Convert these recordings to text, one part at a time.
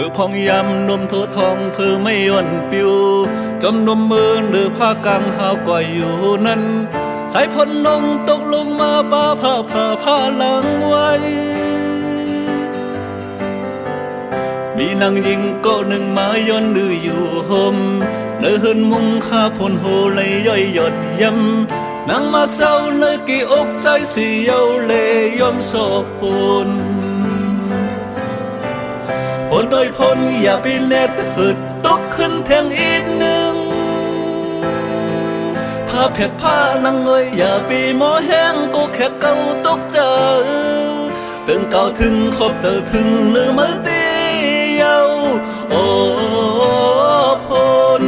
มือพองยำนมโถทองเพื่อไม่ย่อนปิวจนนมมือหรือผ้ากางหาวก่อยอยู่นั้นสายพลนงตกลงมาป้าผ้าหลังไว้มีนางยิงก็หนึ่งมาย้อนดื้ออยู่ห่มเนื้อหืนมุงข้าพลโหเลยย่อยหยดยำนางมาเศร้าเลยกี่อกใจสิเยาเลยย้อนศพพลพลโดยพลอย่าไปเน็ดหืดตกขึ้นแทงอีกหนึ่งผ้าแผดผ้านางเอ้ยอย่าปีหมอแห้งก็แค่เก่าตกเจอตึงเก่าถึงคบเจอถึงเนื้อมือตีเยาโอ้พล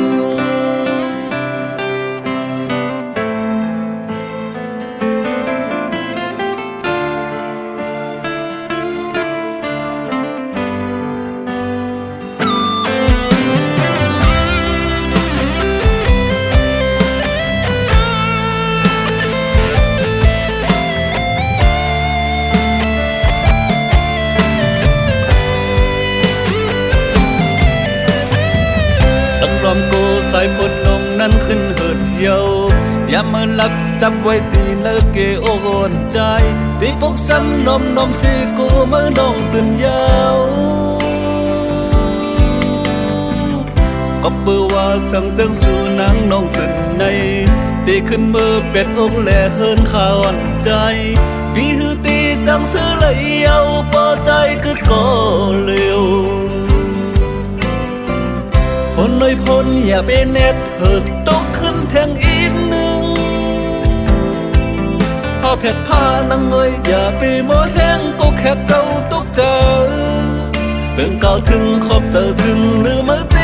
ลอมโกสายพลนงนั้นขึ้นเหิดเยาอย่ามือหลับจับไว้ตีเลิกเกโอโอนใจตีปกสันนมสิกูมือนงตื่นยาวก็เปื้อว่าสั่งจังสู่นางนงตื่นในตีขึ้นมือเป็ดอกแหล่เฮินข้าอ่อนใจปีหือตีจังซื้อเลยเยาปอใจกึดก็เร็วพลน้อยพลอย่าไปเน็ดเหิดตกขึ้นแทงอีกหนึ่งผ้าแผดผ้านางเอ้ยอย่าไปหมอแห้งก็แค่เก่าตกเจอเรื่องเก่าถึงคบเจอถึงหรือมือตี